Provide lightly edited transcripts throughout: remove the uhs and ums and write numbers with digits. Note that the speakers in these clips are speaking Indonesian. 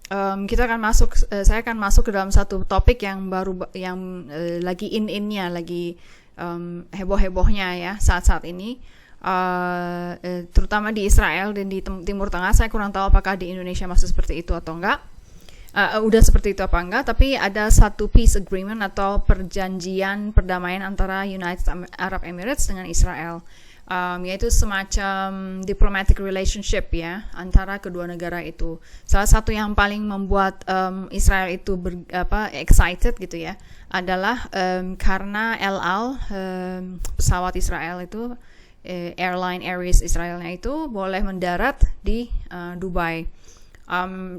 saya akan masuk ke dalam satu topik yang lagi in-innya, lagi heboh-hebohnya ya saat-saat ini, terutama di Israel dan di Timur Tengah. Saya kurang tahu apakah di Indonesia masih seperti itu atau enggak, udah seperti itu apa enggak, tapi ada satu peace agreement atau perjanjian perdamaian antara United Arab Emirates dengan Israel. Yaitu semacam diplomatic relationship ya antara kedua negara itu. Salah satu yang paling membuat Israel itu excited gitu ya adalah karena El Al, pesawat Israel itu, airline Aries Israelnya itu boleh mendarat di Dubai.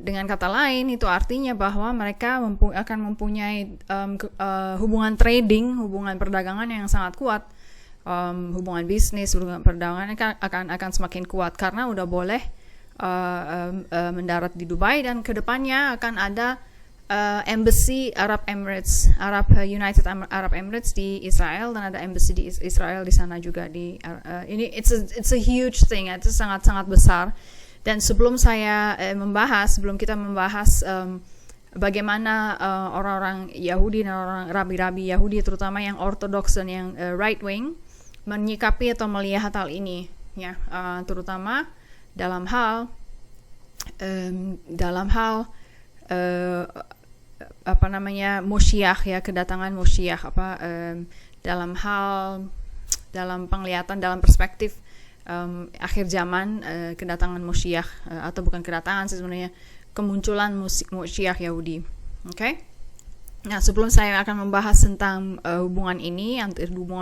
Dengan kata lain, itu artinya bahwa mereka akan mempunyai hubungan trading, hubungan perdagangan yang sangat kuat. Hubungan bisnis, hubungan perdagangan akan semakin kuat karena udah boleh mendarat di Dubai, dan kedepannya akan ada embassy United Arab Emirates di Israel, dan ada embassy di Israel di sana juga. Ini it's a huge thing, itu sangat-sangat besar. Dan sebelum kita membahas bagaimana orang-orang Yahudi dan orang rabi-rabi Yahudi, terutama yang ortodoks dan yang right wing, menyikapi atau melihat hal ini ya, terutama dalam hal Moshiach ya, kedatangan Moshiach, dalam penglihatan, dalam perspektif akhir zaman, kedatangan Moshiach, atau bukan kedatangan sih sebenarnya, kemunculan Moshiach Yahudi. Okay? Nah, sebelum saya akan membahas tentang hubungan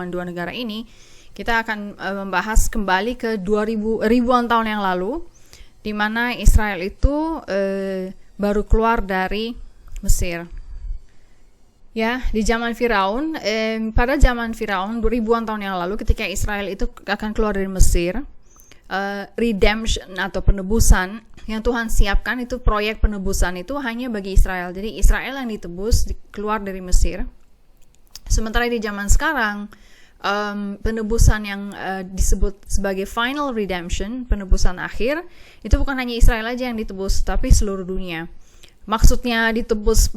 dua negara ini, kita akan membahas kembali ke ribuan tahun yang lalu, di mana Israel itu baru keluar dari Mesir. Ya, di zaman Firaun, pada zaman Firaun ribuan tahun yang lalu, ketika Israel itu akan keluar dari Mesir, redemption atau penebusan yang Tuhan siapkan, itu proyek penebusan itu hanya bagi Israel. Jadi Israel yang ditebus keluar dari Mesir. Sementara di zaman sekarang, penebusan yang disebut sebagai final redemption, penebusan akhir, itu bukan hanya Israel aja yang ditebus, tapi seluruh dunia. Maksudnya ditebus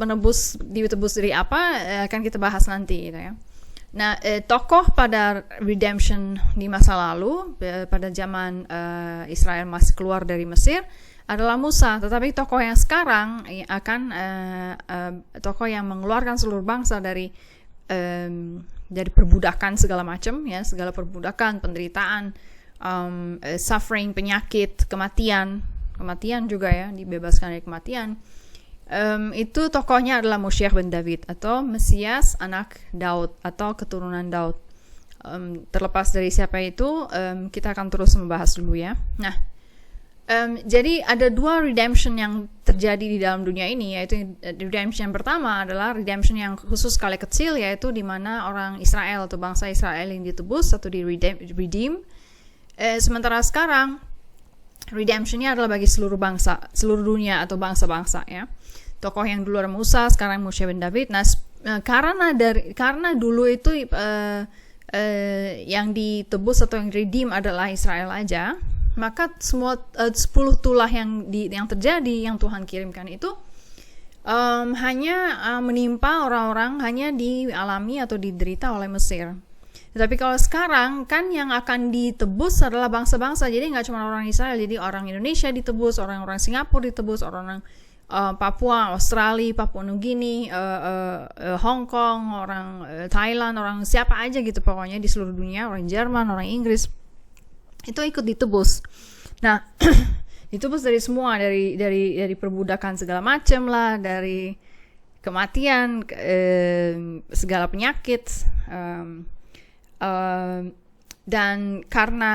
dari apa, akan kita bahas nanti gitu ya. Nah, tokoh pada redemption di masa lalu, pada zaman Israel masih keluar dari Mesir, adalah Musa. Tetapi tokoh yang sekarang akan tokoh yang mengeluarkan seluruh bangsa dari perbudakan segala macam ya, segala perbudakan, penderitaan, suffering, penyakit, kematian juga ya, dibebaskan dari kematian. Itu tokohnya adalah Moshiach ben David, atau Mesias anak Daud, atau keturunan Daud. Terlepas dari siapa itu, kita akan terus membahas dulu ya. Nah, jadi ada dua redemption yang terjadi di dalam dunia ini, yaitu redemption yang pertama adalah redemption yang khusus skala kecil, yaitu di mana orang Israel atau bangsa Israel yang ditebus atau redeem. Sementara sekarang redemptionnya adalah bagi seluruh bangsa, seluruh dunia atau bangsa-bangsa ya. Tokoh yang dulu adalah Musa, sekarang Moshiach ben David. Nah, karena dulu itu yang ditebus atau yang redeem adalah Israel aja, maka semua 10 tulah yang terjadi, yang Tuhan kirimkan itu hanya menimpa orang-orang, hanya dialami atau diderita oleh Mesir. Tetapi kalau sekarang kan yang akan ditebus adalah bangsa-bangsa, jadi nggak cuma orang Israel, jadi orang Indonesia ditebus, orang-orang Singapura ditebus, orang-orang Papua, Australia, Papua Nugini, Hong Kong, orang Thailand, orang siapa aja gitu pokoknya di seluruh dunia, orang Jerman, orang Inggris, itu ikut ditebus. Nah, ditebus dari semua, dari perbudakan segala macam lah, dari kematian, segala penyakit, dan karena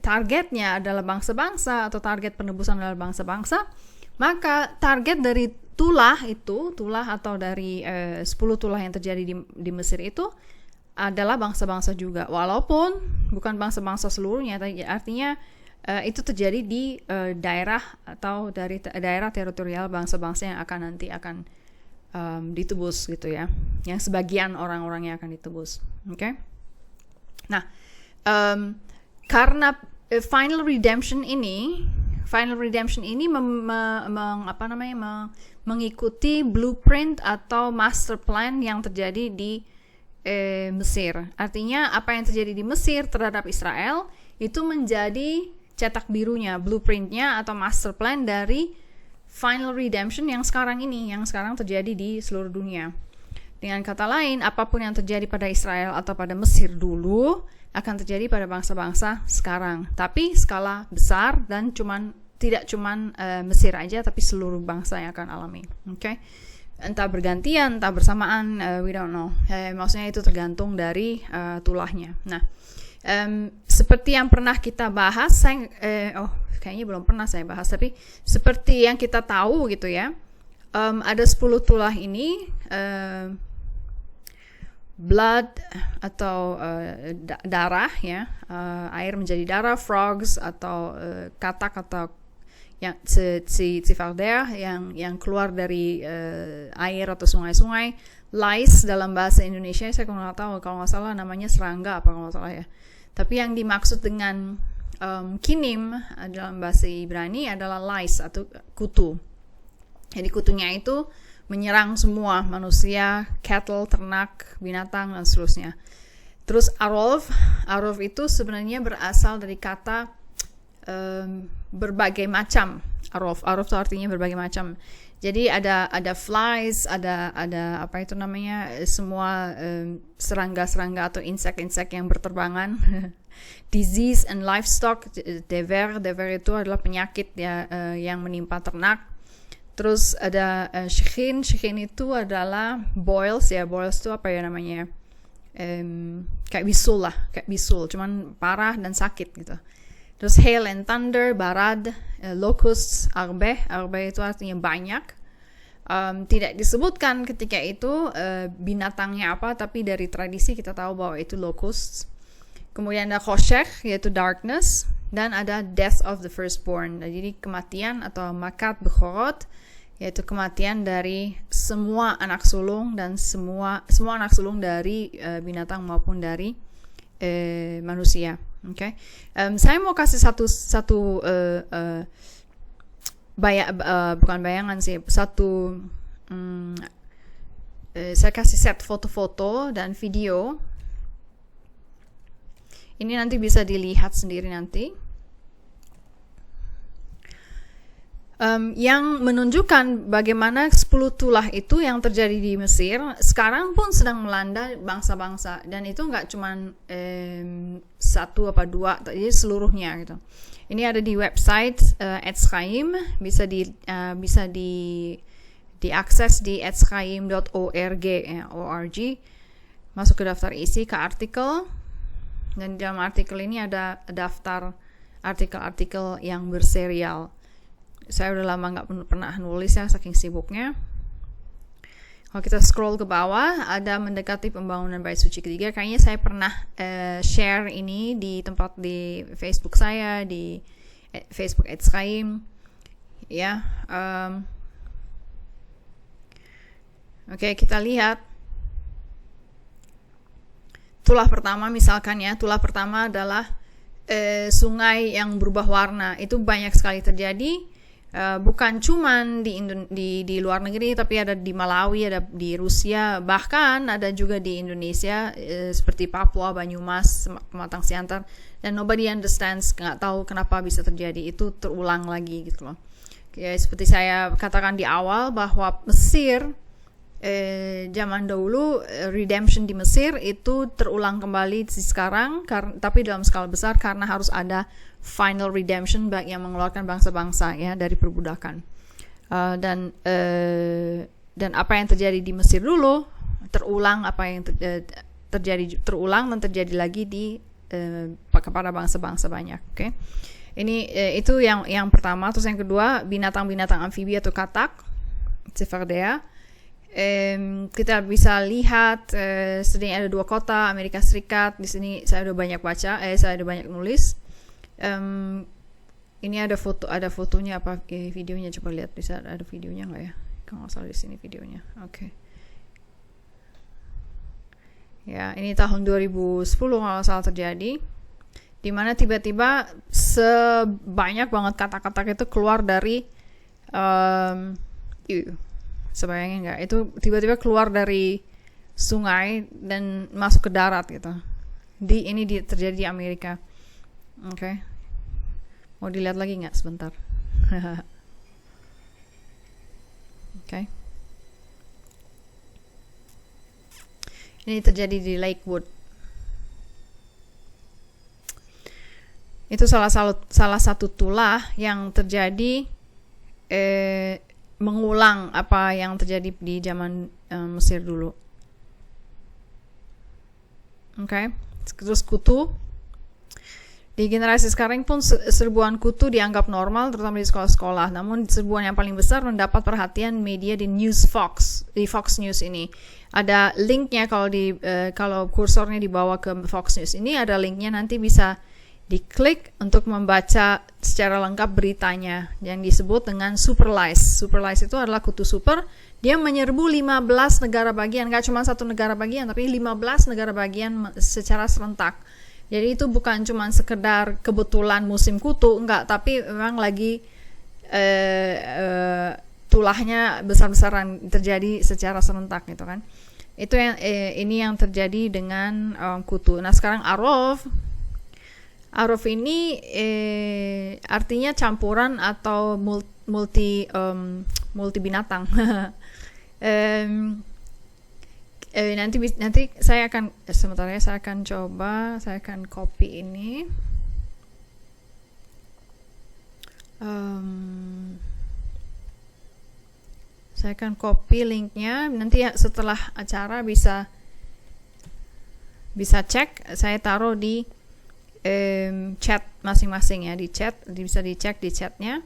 targetnya adalah bangsa-bangsa, atau target penebusan adalah bangsa-bangsa, maka target dari tulah atau dari 10 tulah yang terjadi di Mesir itu adalah bangsa-bangsa juga, walaupun bukan bangsa-bangsa seluruhnya, artinya itu terjadi di daerah atau dari daerah teritorial bangsa-bangsa yang akan ditebus gitu ya, yang sebagian orang-orang yang akan ditebus. Okay? Nah, karena final redemption ini, Final redemption ini mengikuti blueprint atau master plan yang terjadi di Mesir. Artinya apa yang terjadi di Mesir terhadap Israel itu menjadi cetak birunya, blueprintnya atau master plan dari final redemption yang sekarang terjadi di seluruh dunia. Dengan kata lain, apapun yang terjadi pada Israel atau pada Mesir dulu akan terjadi pada bangsa-bangsa sekarang, tapi skala besar dan tidak cuman Mesir aja, tapi seluruh bangsa yang akan alami. Okay? Entah bergantian, entah bersamaan, we don't know. Maksudnya itu tergantung dari tulahnya. Nah, seperti yang pernah kita bahas, kayaknya belum pernah saya bahas, tapi seperti yang kita tahu gitu ya, ada 10 tulah ini, blood atau darah ya, air menjadi darah, frogs atau katak atau yang tsifardea yang keluar dari air atau sungai-sungai, lice dalam bahasa Indonesia saya nggak tahu, kalau nggak salah namanya serangga apa kalau nggak salah ya. Tapi yang dimaksud dengan kinim dalam bahasa Ibrani adalah lice atau kutu. Jadi kutunya itu menyerang semua manusia, cattle, ternak, binatang, dan seterusnya. Terus arov itu sebenarnya berasal dari kata berbagai macam. Arov itu artinya berbagai macam. Jadi ada flies, ada apa itu namanya, semua serangga-serangga atau insek-insek yang berterbangan. Disease and livestock, dever itu adalah penyakit ya, yang menimpa ternak. Terus ada shikhin itu adalah boils itu apa ya namanya, kayak bisul, cuman parah dan sakit gitu. Terus hail and thunder, barad, locusts, arbe itu artinya banyak. Tidak disebutkan ketika itu binatangnya apa, tapi dari tradisi kita tahu bahwa itu locusts. Kemudian ada khoshech, yaitu darkness, dan ada death of the firstborn. Jadi kematian atau makat bekhorot, yaitu kematian dari semua anak sulung dan semua anak sulung dari binatang maupun dari manusia. Okay? Saya mau kasih satu bukan bayangan sih, saya kasih set foto-foto dan video. Ini nanti bisa dilihat sendiri nanti. Yang menunjukkan bagaimana 10 tulah itu yang terjadi di Mesir sekarang pun sedang melanda bangsa-bangsa, dan itu nggak cuma satu apa dua, jadi seluruhnya gitu. Ini ada di website Etz Chaim, bisa diakses di etzchaim.org ya, org. Masuk ke daftar isi, ke artikel, dan di dalam artikel ini ada daftar artikel-artikel yang berserial. Saya udah lama nggak pernah nulis ya, saking sibuknya. Kalau kita scroll ke bawah, ada mendekati pembangunan Bait Suci ketiga. Kayaknya saya pernah share ini di Facebook saya, di Facebook Etz Chaim. Ya, oke, kita lihat. Tulah pertama misalkan ya, tulah pertama adalah sungai yang berubah warna. Itu banyak sekali terjadi. Bukan cuman di luar negeri, tapi ada di Malawi, ada di Rusia, bahkan ada juga di Indonesia, seperti Papua, Banyumas, Pematang Siantar, dan nobody understands, nggak tahu kenapa bisa terjadi. Itu terulang lagi gitu loh. Ya, seperti saya katakan di awal bahwa Mesir zaman dahulu, redemption di Mesir itu terulang kembali di sekarang, tapi dalam skala besar karena harus ada final redemption yang mengeluarkan bangsa-bangsa ya dari perbudakan. Dan apa yang terjadi di Mesir dulu terulang, apa yang terulang dan terjadi lagi kepada bangsa-bangsa banyak. Okay? Ini itu yang pertama. Terus yang kedua, binatang-binatang amfibi atau katak, tsifardea. Kita bisa lihat setidaknya ada 2 kota Amerika Serikat. Di sini saya udah banyak baca, saya udah banyak nulis. Ini ada fotonya apa videonya, coba lihat, bisa ada videonya nggak ya? Kalau nggak salah di sini videonya. Oke. Ya, ini tahun 2010 kalau salah terjadi. dimana tiba-tiba sebanyak banget kata-kata itu keluar dari sebayangnya nggak, itu tiba-tiba keluar dari sungai dan masuk ke darat gitu. Ini terjadi di Amerika. Oke. Mau dilihat lagi nggak sebentar? Oke. Ini terjadi di Lakewood. Itu salah satu tulah yang terjadi mengulang apa yang terjadi di zaman Mesir dulu. Oke. Terus kutu. Di generasi sekarang pun serbuan kutu dianggap normal, terutama di sekolah-sekolah. Namun serbuan yang paling besar mendapat perhatian media di di Fox News ini. Ada linknya kalau kursornya dibawa ke Fox News ini, ada linknya, nanti bisa diklik untuk membaca secara lengkap beritanya yang disebut dengan super lies. Super lies itu adalah kutu super. Dia menyerbu 15 negara bagian, gak cuma satu negara bagian, tapi 15 negara bagian secara serentak. Jadi itu bukan cuma sekedar kebetulan musim kutu, enggak, tapi memang lagi tulahnya besar-besaran terjadi secara serentak gitu kan. Itu yang ini yang terjadi dengan kutu. Nah, sekarang Aruf ini artinya campuran atau multi binatang. Nanti saya akan copy ini. Saya akan copy linknya, nanti setelah acara bisa cek. Saya taruh di chat masing-masing ya, bisa dicek di chatnya.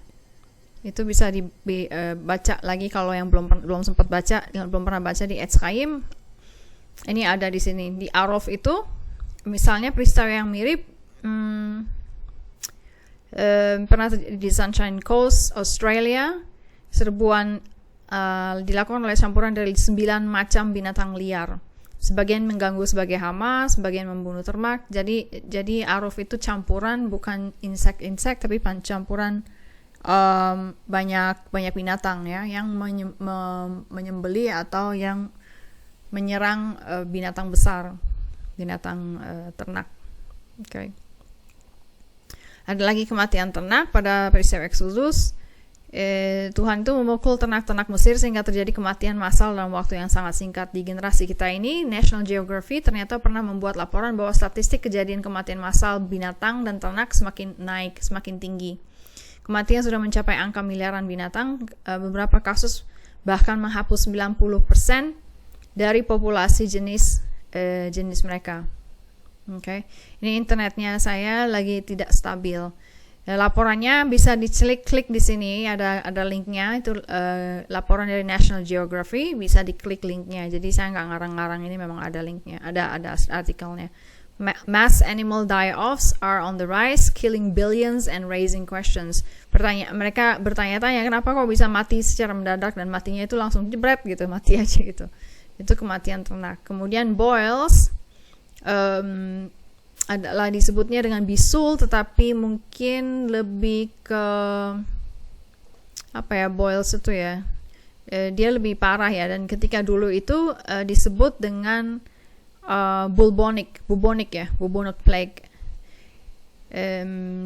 Itu bisa dibaca lagi kalau yang belum sempat baca, yang belum pernah baca di @chaim. Ini ada di sini di Aruf itu, misalnya peristiwa yang mirip pernah di Sunshine Coast, Australia. Serbuan dilakukan oleh campuran dari 9 macam binatang liar. Sebagian mengganggu sebagai hama, sebagian membunuh ternak. Jadi Aruf itu campuran, bukan insek tapi campuran banyak binatang ya, yang menyembeli atau yang menyerang binatang besar, binatang ternak. Okay. Ada lagi kematian ternak pada peristiwa Exodus. Tuhan itu memukul ternak-ternak Mesir sehingga terjadi kematian massal dalam waktu yang sangat singkat. Di generasi kita ini, National Geographic ternyata pernah membuat laporan bahwa statistik kejadian kematian massal binatang dan ternak semakin tinggi. Kematian sudah mencapai angka miliaran binatang. Beberapa kasus bahkan menghapus 90% dari populasi jenis mereka. Okay. Ini internetnya saya lagi tidak stabil. Laporannya bisa diklik di sini, ada linknya, itu laporan dari National Geographic, bisa diklik linknya. Jadi saya nggak ngarang-ngarang, ini memang ada linknya, ada artikelnya. Mass animal die-offs are on the rise, killing billions and raising questions. Mereka bertanya-tanya kenapa kok bisa mati secara mendadak, dan matinya itu langsung jebret gitu, mati aja gitu. Itu kematian ternak. Kemudian boils adalah disebutnya dengan bisul, tetapi mungkin lebih ke boils itu ya, dia lebih parah ya. Dan ketika dulu itu disebut dengan bubonic plague.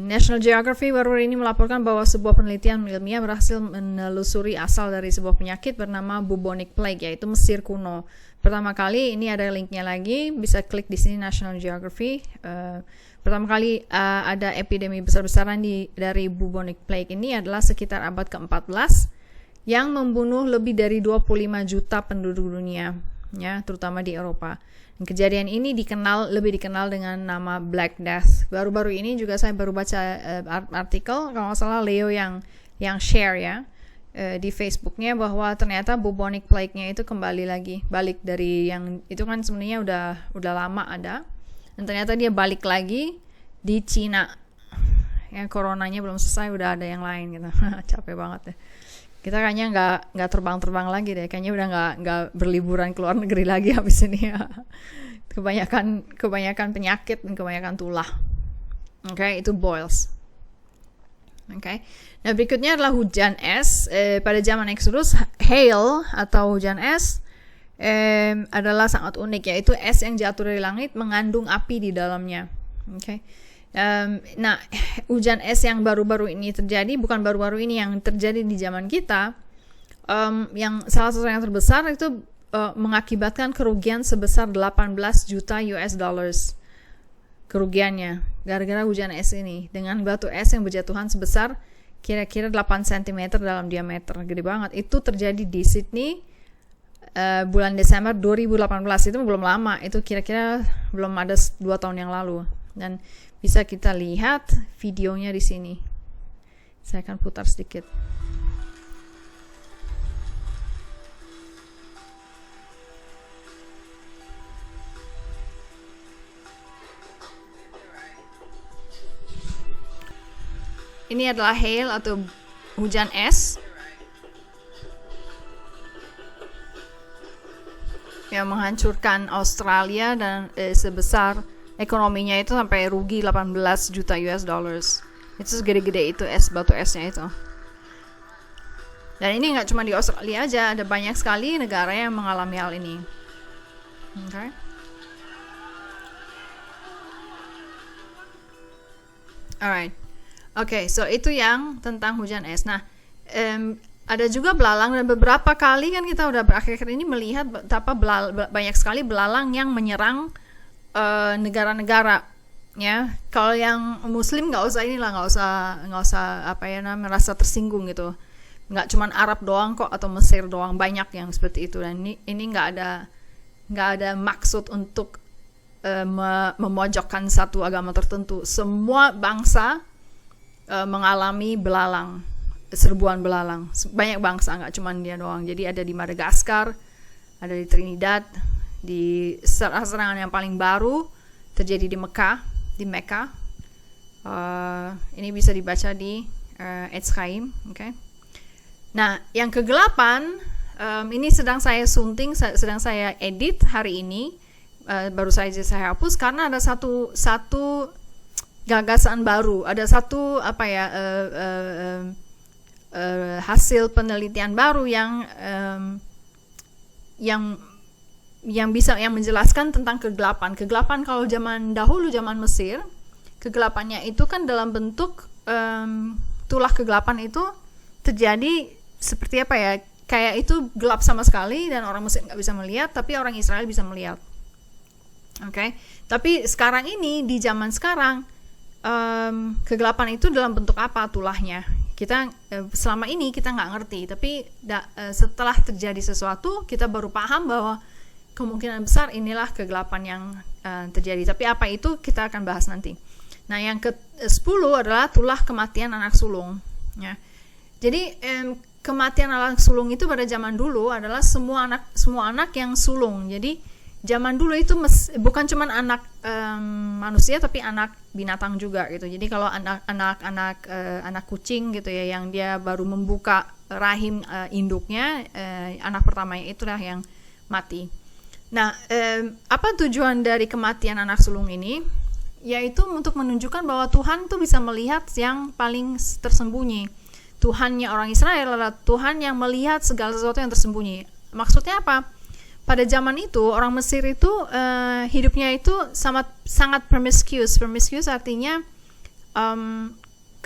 National Geographic baru ini melaporkan bahwa sebuah penelitian ilmiah berhasil menelusuri asal dari sebuah penyakit bernama bubonic plague, yaitu Mesir kuno. Pertama kali, ini ada linknya lagi, bisa klik di sini National Geographic. Pertama kali ada epidemi besar-besaran dari bubonic plague ini adalah sekitar abad ke-14 yang membunuh lebih dari 25 juta penduduk dunia, ya, terutama di Eropa. Kejadian ini lebih dikenal dengan nama Black Death. Baru-baru ini juga saya baru baca artikel, kalau nggak salah Leo yang share ya di Facebooknya, bahwa ternyata bubonic plague-nya itu balik dari yang itu kan sebenarnya udah lama ada, dan ternyata dia balik lagi di Cina. Yang coronanya belum selesai, udah ada yang lain gitu. Capek banget ya. Kita kayaknya nggak terbang lagi deh, kayaknya udah nggak berliburan ke luar negeri lagi habis ini ya. Kebanyakan penyakit dan kebanyakan tulah. Oke, itu boils. Oke. Nah, berikutnya adalah hujan es. Pada zaman Exodus, hail atau hujan es adalah sangat unik, yaitu es yang jatuh dari langit mengandung api di dalamnya. Oke. Nah, hujan es yang baru-baru ini terjadi, bukan baru-baru ini, yang terjadi di zaman kita, yang salah satu yang terbesar itu mengakibatkan kerugian sebesar 18 juta US dollars. Kerugiannya gara-gara hujan es ini, dengan batu es yang berjatuhan sebesar kira-kira 8 cm dalam diameter, gede banget. Itu terjadi di Sydney bulan Desember 2018. Itu belum lama, itu kira-kira belum ada 2 tahun yang lalu. Dan bisa kita lihat videonya di sini. Saya akan putar sedikit. Ini adalah hail atau hujan es yang menghancurkan Australia dan sebesar ekonominya itu sampai rugi 18 juta US dollars. Itu segede-gede itu es, batu esnya itu. Dan ini nggak cuma di Australia aja, ada banyak sekali negara yang mengalami hal ini. Okay. Alright. Oke, so itu yang tentang hujan es. Nah, ada juga belalang, dan beberapa kali kan kita udah akhir-akhir ini melihat betapa banyak sekali belalang yang menyerang negara-negara. Ya, kalau yang Muslim nggak usah merasa tersinggung gitu. Nggak cuma Arab doang kok atau Mesir doang, banyak yang seperti itu. Dan ini nggak ada maksud untuk memojokkan satu agama tertentu. Semua bangsa mengalami belalang, serbuan belalang. Banyak bangsa, nggak cuma dia doang. Jadi ada di Madagaskar, ada di Trinidad, di serangan yang paling baru terjadi di Mekah. Ini bisa dibaca di Etz Chaim. Okay. Nah, yang kegelapan, ini sedang saya sunting, sedang saya edit hari ini. Baru saja saya hapus karena ada satu gagasan baru, ada satu hasil penelitian baru yang menjelaskan tentang kegelapan. Kegelapan kalau zaman dahulu, zaman Mesir, kegelapannya itu kan dalam bentuk tulah kegelapan itu terjadi seperti apa ya? Kayak itu gelap sama sekali dan orang Mesir nggak bisa melihat, tapi orang Israel bisa melihat. Oke, tapi sekarang ini di zaman sekarang kegelapan itu dalam bentuk apa tulahnya? Kita selama ini kita nggak ngerti, tapi setelah terjadi sesuatu kita baru paham bahwa kemungkinan besar inilah kegelapan yang terjadi. Tapi apa itu kita akan bahas nanti. Nah, yang ke-10 adalah tulah kematian anak sulung. Ya. Jadi kematian anak sulung itu pada zaman dulu adalah semua anak yang sulung. Jadi zaman dulu itu bukan cuma anak manusia, tapi anak binatang juga gitu. Jadi kalau anak kucing gitu ya, yang dia baru membuka rahim induknya, anak pertamanya itulah yang mati. Nah, apa tujuan dari kematian anak sulung ini? Yaitu untuk menunjukkan bahwa Tuhan tuh bisa melihat yang paling tersembunyi. Tuhannya orang Israel adalah Tuhan yang melihat segala sesuatu yang tersembunyi. Maksudnya apa? Pada zaman itu orang Mesir itu hidupnya itu sangat promiscuous. Promiscuous artinya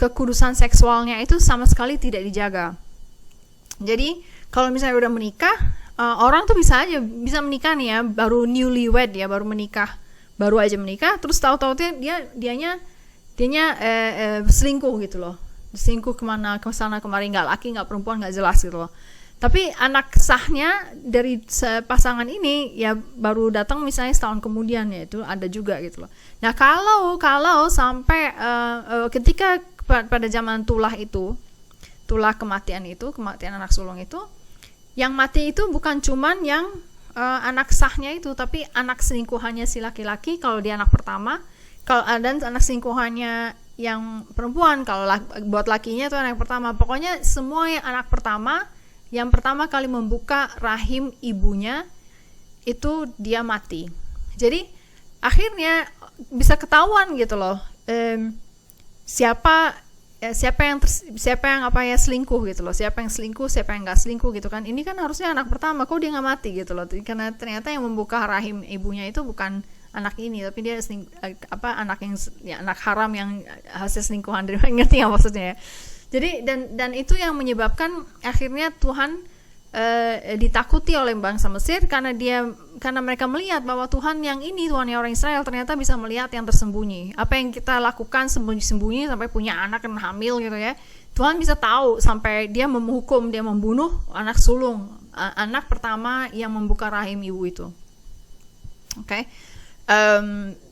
kekudusan seksualnya itu sama sekali tidak dijaga. Jadi kalau misalnya udah menikah, orang tuh bisa menikah nih ya, baru newlywed ya, baru aja menikah, terus tahu-tahu dianya selingkuh gitu loh, selingkuh ke sana kemari, nggak laki nggak perempuan, nggak jelas gitu loh. Tapi anak sahnya dari pasangan ini ya baru datang misalnya setahun kemudian, ya itu ada juga gitu loh. Nah kalau sampai ketika pada zaman tulah kematian anak sulung itu, yang mati itu bukan cuman yang anak sahnya itu, tapi anak selingkuhannya si laki-laki kalau dia anak pertama, dan anak selingkuhannya yang perempuan kalau buat lakinya itu anak pertama. Pokoknya semua yang anak pertama, yang pertama kali membuka rahim ibunya itu dia mati. Jadi akhirnya bisa ketahuan gitu loh, siapa yang selingkuh gitu loh, siapa yang selingkuh, siapa yang nggak selingkuh gitu kan. Ini kan harusnya anak pertama, kok dia nggak mati gitu loh, karena ternyata yang membuka rahim ibunya itu bukan anak ini, tapi dia anak haram yang hasil selingkuhan dari ngerti nggak maksudnya ya. Jadi dan itu yang menyebabkan akhirnya Tuhan ditakuti oleh bangsa Mesir karena mereka melihat bahwa Tuhan yang orang Israel ternyata bisa melihat yang tersembunyi. Apa yang kita lakukan sembunyi-sembunyi sampai punya anak dan hamil gitu ya. Tuhan bisa tahu sampai dia menghukum, dia membunuh anak sulung, anak pertama yang membuka rahim ibu itu. Oke.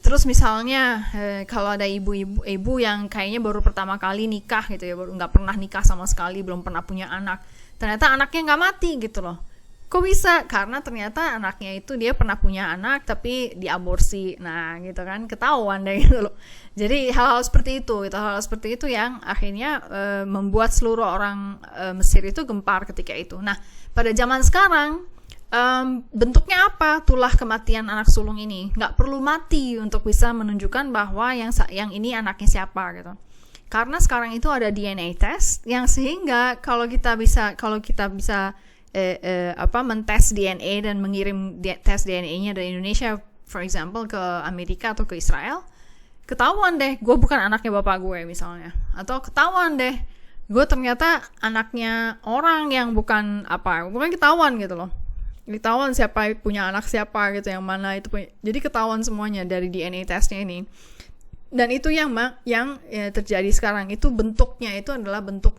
Terus misalnya kalau ada ibu yang kayaknya baru pertama kali nikah gitu ya, baru nggak pernah nikah sama sekali, belum pernah punya anak, ternyata anaknya nggak mati gitu loh. Kok bisa? Karena ternyata anaknya itu dia pernah punya anak tapi diaborsi. Nah gitu kan, ketahuan deh gitu loh. Jadi hal-hal seperti itu yang akhirnya membuat seluruh orang Mesir itu gempar ketika itu. Nah pada zaman sekarang bentuknya apa tulah kematian anak sulung ini? Nggak perlu mati untuk bisa menunjukkan bahwa yang ini anaknya siapa gitu. Karena sekarang itu ada DNA test yang sehingga kalau kita bisa mentes DNA dan mengirim tes DNA-nya dari Indonesia, for example, ke Amerika atau ke Israel, ketahuan deh gue bukan anaknya bapak gue misalnya, atau ketahuan deh gue ternyata anaknya orang yang bukan ketahuan gitu loh, ketahuan siapa punya anak siapa gitu, yang mana itu punya. Jadi ketahuan semuanya dari DNA testnya ini. Dan itu yang terjadi sekarang, itu bentuknya itu adalah bentuk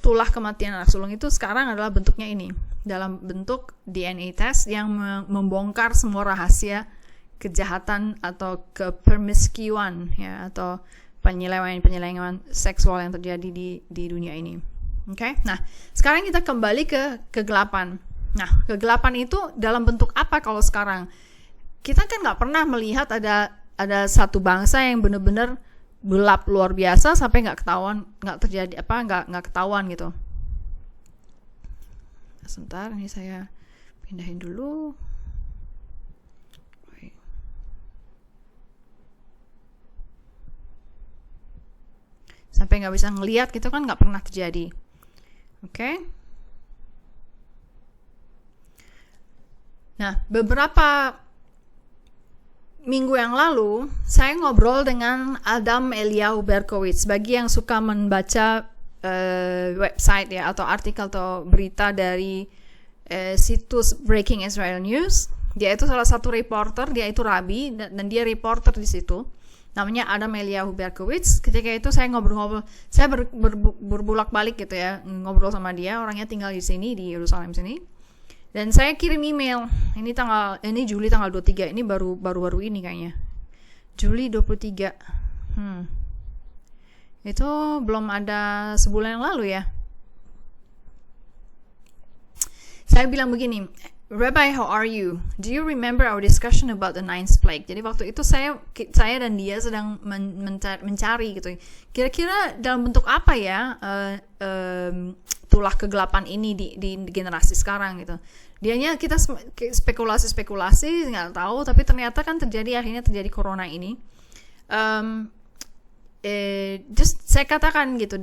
tulah kematian anak sulung itu sekarang adalah bentuknya ini, dalam bentuk DNA test yang membongkar semua rahasia kejahatan atau kepermiskiuan ya, atau penyelewengan seksual yang terjadi di dunia ini. Oke? Nah, sekarang kita kembali ke kegelapan. Nah, kegelapan itu dalam bentuk apa kalau sekarang? Kita kan nggak pernah melihat ada satu bangsa yang benar-benar gelap luar biasa sampai nggak ketahuan gitu. Sebentar, ini saya pindahin dulu. Sampai nggak bisa ngelihat gitu kan, nggak pernah terjadi. Oke? Nah, beberapa minggu yang lalu saya ngobrol dengan Adam Eliyahu Berkowitz. Bagi yang suka membaca website ya, atau artikel atau berita dari situs Breaking Israel News, dia itu salah satu reporter, dia itu rabi dan dia reporter di situ. Namanya Adam Eliyahu Berkowitz. Ketika itu saya ngobrol-ngobrol, saya berbulak-balik gitu ya, ngobrol sama dia. Orangnya tinggal di sini, di Yerusalem sini. Dan saya kirim email. Ini Juli tanggal 23. Ini baru ini kayaknya. Juli 23. Itu belum ada sebulan yang lalu ya. Saya bilang begini, Rabbi, how are you? Do you remember our discussion about the ninth plague? Jadi waktu itu saya dan dia sedang mencari gitu. Kira-kira dalam bentuk apa ya tulah kegelapan ini di generasi sekarang gitu. Dianya kita spekulasi nggak tahu, tapi ternyata kan akhirnya terjadi corona ini. Saya katakan gitu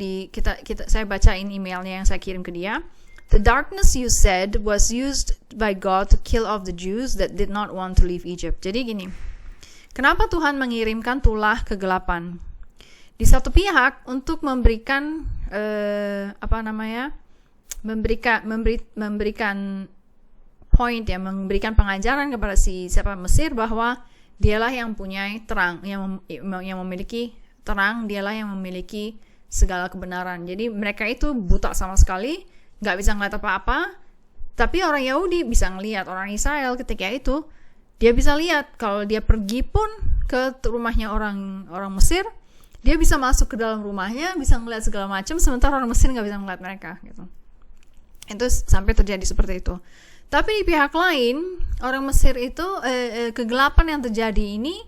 saya bacain emailnya yang saya kirim ke dia. The darkness you said was used by God to kill off the Jews that did not want to leave Egypt. Jadi gini, kenapa Tuhan mengirimkan tulah kegelapan? Di satu pihak untuk memberikan memberikan point ya, memberikan pengajaran kepada siapa Mesir bahwa dialah yang punya terang, yang memiliki terang, dialah yang memiliki segala kebenaran. Jadi mereka itu buta sama sekali, nggak bisa ngeliat apa-apa, tapi orang Yahudi bisa ngeliat. Orang Israel ketika itu dia bisa lihat, kalau dia pergi pun ke rumahnya orang Mesir, dia bisa masuk ke dalam rumahnya, bisa ngeliat segala macam, sementara orang Mesir nggak bisa ngeliat mereka gitu. Itu sampai terjadi seperti itu. Tapi di pihak lain, orang Mesir itu kegelapan yang terjadi ini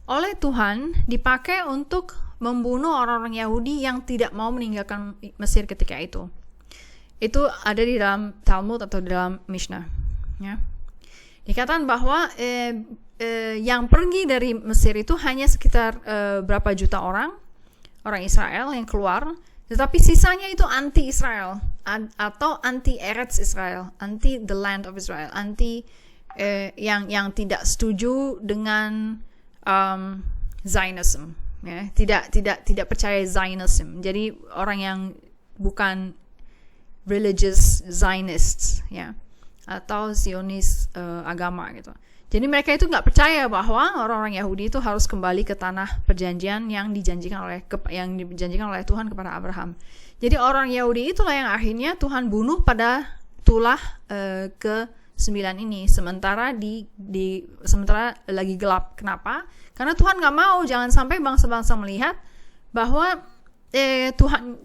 oleh Tuhan dipakai untuk membunuh orang-orang Yahudi yang tidak mau meninggalkan Mesir ketika itu. Itu ada di dalam Talmud atau di dalam Mishnah ya. Dikatakan bahwa yang pergi dari Mesir itu hanya sekitar berapa juta orang Israel yang keluar, tetapi sisanya itu anti-Israel atau anti-Eretz Israel, anti the land of Israel, anti yang tidak setuju dengan Zionism, ya, tidak percaya Zionism. Jadi orang yang bukan religious Zionists, ya, atau Zionis agama gitu. Jadi mereka itu nggak percaya bahwa orang-orang Yahudi itu harus kembali ke tanah perjanjian yang dijanjikan oleh Tuhan kepada Abraham. Jadi orang Yahudi itulah yang akhirnya Tuhan bunuh pada tulah ke-9 ini. Sementara sementara lagi gelap. Kenapa? Karena Tuhan nggak mau, jangan sampai bangsa-bangsa melihat bahwa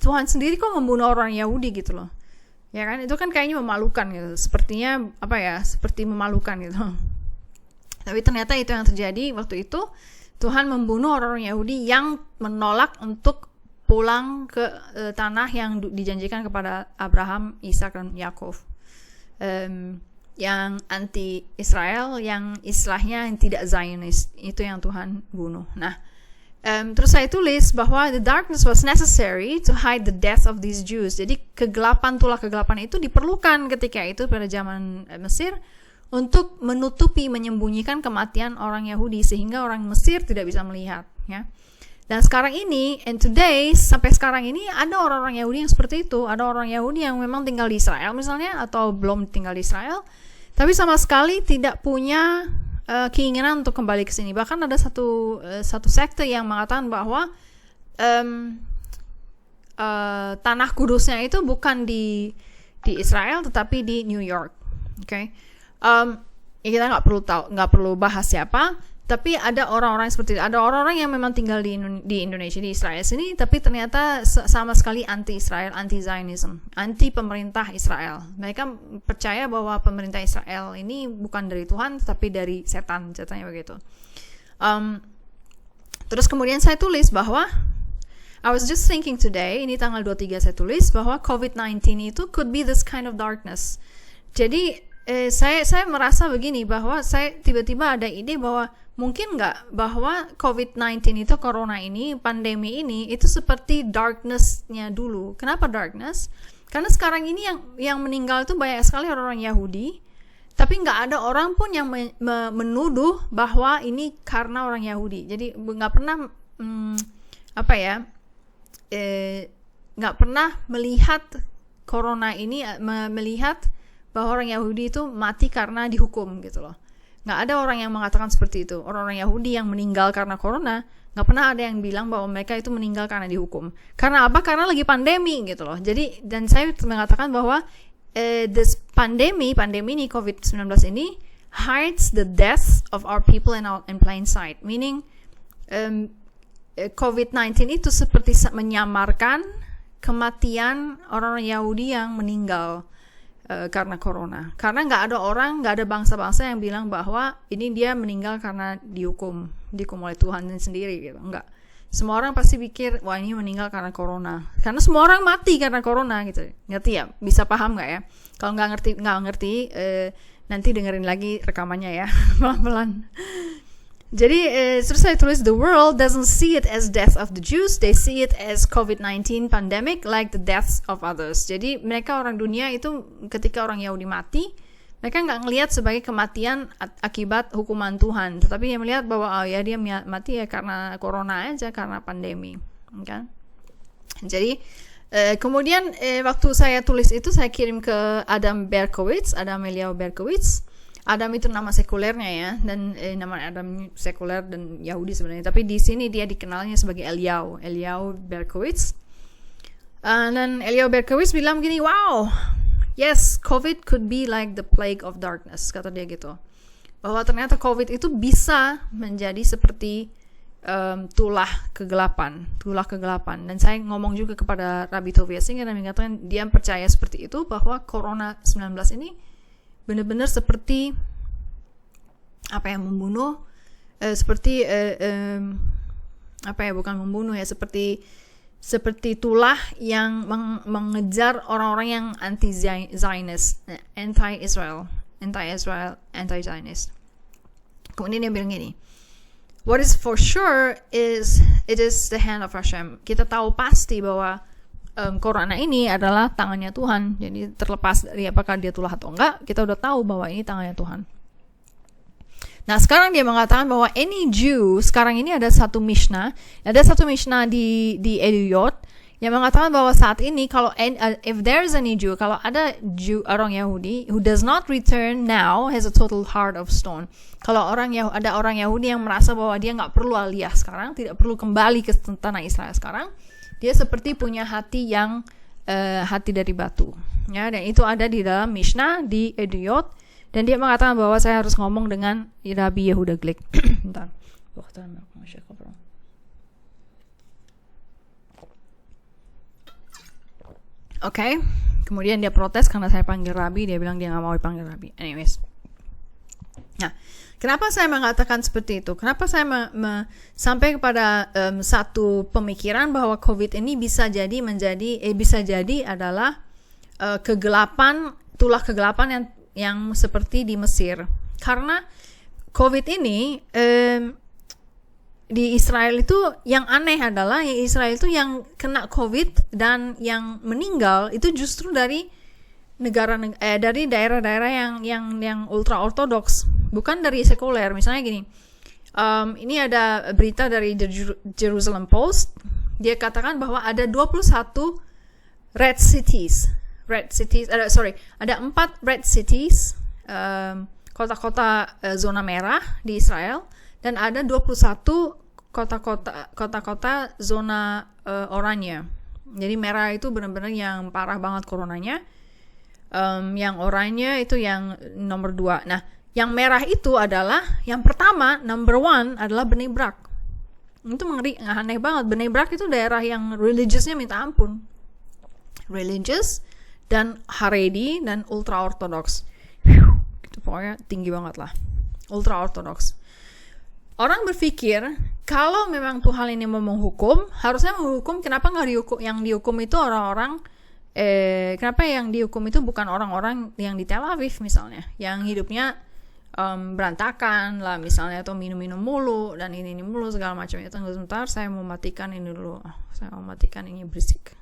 Tuhan sendiri kok membunuh orang Yahudi gitu loh. Ya kan? Itu kan kayaknya memalukan gitu. Sepertinya seperti memalukan gitu. Tapi ternyata itu yang terjadi waktu itu. Tuhan membunuh orang Yahudi yang menolak untuk pulang ke tanah yang dijanjikan kepada Abraham, Ishak, dan Yakov. Yang anti Israel, yang istilahnya yang tidak Zionis, itu yang Tuhan bunuh. Nah, terus saya tulis bahwa the darkness was necessary to hide the death of these Jews. Jadi tulah kegelapan itu diperlukan ketika itu pada zaman Mesir untuk menyembunyikan kematian orang Yahudi sehingga orang Mesir tidak bisa melihat, ya. Dan sekarang ini, and today, sampai sekarang ini ada orang-orang Yahudi yang seperti itu. Ada orang Yahudi yang memang tinggal di Israel misalnya, atau belum tinggal di Israel, tapi sama sekali tidak punya keinginan untuk kembali ke sini. Bahkan ada satu sekte yang mengatakan bahwa tanah kudusnya itu bukan di Israel, tetapi di New York. Okay? Kita nggak perlu bahas siapa, tapi ada orang-orang seperti itu. Ada orang-orang yang memang tinggal di Indonesia, di Israel sini, tapi ternyata sama sekali anti-Israel, anti-Zionism, anti pemerintah Israel. Mereka percaya bahwa pemerintah Israel ini bukan dari Tuhan, tapi dari setan, ceritanya begitu. Terus kemudian saya tulis bahwa I was just thinking today, ini tanggal 23 saya tulis bahwa COVID-19 itu could be this kind of darkness. Jadi saya merasa begini, bahwa saya tiba-tiba ada ide bahwa mungkin nggak bahwa COVID-19 itu, corona ini, pandemi ini itu seperti darkness-nya dulu. Kenapa darkness? Karena sekarang ini yang meninggal itu banyak sekali orang-orang Yahudi, tapi nggak ada orang pun yang menuduh bahwa ini karena orang Yahudi. Jadi nggak pernah nggak pernah melihat corona ini, melihat bahwa orang Yahudi itu mati karena dihukum gitu loh. Nggak ada orang yang mengatakan seperti itu. Orang-orang Yahudi yang meninggal karena corona, nggak pernah ada yang bilang bahwa mereka itu meninggal karena dihukum. Karena apa? Karena lagi pandemi gitu loh. Jadi, dan saya mengatakan bahwa this pandemi ini, COVID-19 ini hides the deaths of our people in plain sight. Meaning COVID-19 itu seperti menyamarkan kematian orang-orang Yahudi yang meninggal karena corona. Karena nggak ada bangsa-bangsa yang bilang bahwa ini dia meninggal karena dihukum oleh Tuhan sendiri gitu. Enggak. Semua orang pasti pikir, wah ini meninggal karena corona. Karena semua orang mati karena corona gitu. Ngerti ya? Bisa paham nggak ya? Kalau nggak ngerti, nanti dengerin lagi rekamannya ya, pelan-pelan. Jadi terus saya tulis, the world doesn't see it as death of the Jews, they see it as COVID-19 pandemic like the deaths of others. Jadi mereka, orang dunia itu, ketika orang Yahudi mati, mereka nggak ngelihat sebagai kematian akibat hukuman Tuhan, tetapi dia melihat bahwa dia mati ya karena corona aja, karena pandemi, kan? Jadi kemudian waktu saya tulis itu, saya kirim ke Adam Eliyahu Berkowitz. Adam itu nama sekulernya ya, dan nama Adam sekuler dan Yahudi sebenarnya, tapi di sini dia dikenalnya sebagai Eliyahu Berkowitz. Dan Eliyahu Berkowitz bilang gini, wow, yes, COVID could be like the plague of darkness, kata dia gitu. Bahwa ternyata COVID itu bisa menjadi seperti tulah kegelapan. Dan saya ngomong juga kepada Rabbi Tovia Singer dan mengatakan dia percaya seperti itu, bahwa Corona 19 ini benar-benar seperti membunuh, bukan membunuh ya, seperti tulah yang mengejar orang-orang yang anti-Zionist, anti-Israel, anti-Israel, anti-Zionist. Kemudian dia bilang gini, what is for sure is it is the hand of Hashem. Kita tahu pasti bahwa corona ini adalah tangannya Tuhan. Jadi terlepas dari apakah dia tulah atau enggak, kita udah tahu bahwa ini tangannya Tuhan. Nah sekarang dia mengatakan bahwa any Jew, sekarang ini ada satu Mishnah di Eduyot yang mengatakan bahwa saat ini kalau if there's any Jew, kalau ada Jew, orang Yahudi who does not return now has a total heart of stone. Kalau ada orang Yahudi yang merasa bahwa dia nggak perlu aliyah sekarang, tidak perlu kembali ke tanah Israel sekarang, dia seperti punya hati yang hati dari batu. Ya, dan itu ada di dalam Mishnah di Eduyot. Dan dia mengatakan bahwa saya harus ngomong dengan Rabbi Yehuda Glick. Bentar. Oke. Kemudian dia protes karena saya panggil Rabbi. Dia bilang dia gak mau dipanggil Rabbi. Anyways. Nah, kenapa saya mengatakan seperti itu? Kenapa saya sampai kepada satu pemikiran bahwa COVID ini bisa jadi adalah kegelapan, tulah kegelapan yang seperti di Mesir. Karena COVID ini di Israel itu yang aneh adalah Israel itu yang kena COVID dan yang meninggal itu justru dari dari daerah-daerah yang ultra ortodoks, bukan dari sekuler. Misalnya gini, ini ada berita dari The Jerusalem Post. Dia katakan bahwa ada 21 ada 4 red cities, kota-kota zona merah di Israel, dan ada 21 kota-kota zona oranye. Jadi merah itu benar-benar yang parah banget coronanya, yang oranye itu yang nomor 2. Nah, yang merah itu adalah yang pertama, number 1 adalah Bnei Brak. Itu aneh banget. Bnei Brak itu daerah yang religiousnya minta ampun, religious dan Haredi dan ultra ortodoks. Gitu, pokoknya tinggi banget lah, ultra ortodoks. Orang berpikir kalau memang Tuhan ini mau menghukum, harusnya menghukum. Kenapa nggak dihukum? Yang dihukum itu orang-orang. Kenapa yang dihukum itu bukan orang-orang yang di Tel Aviv misalnya, yang hidupnya berantakan lah misalnya, atau minum-minum mulu dan ini mulu segala macam. Tunggu sebentar, saya mau matikan ini dulu. Saya mau matikan ini, berisik.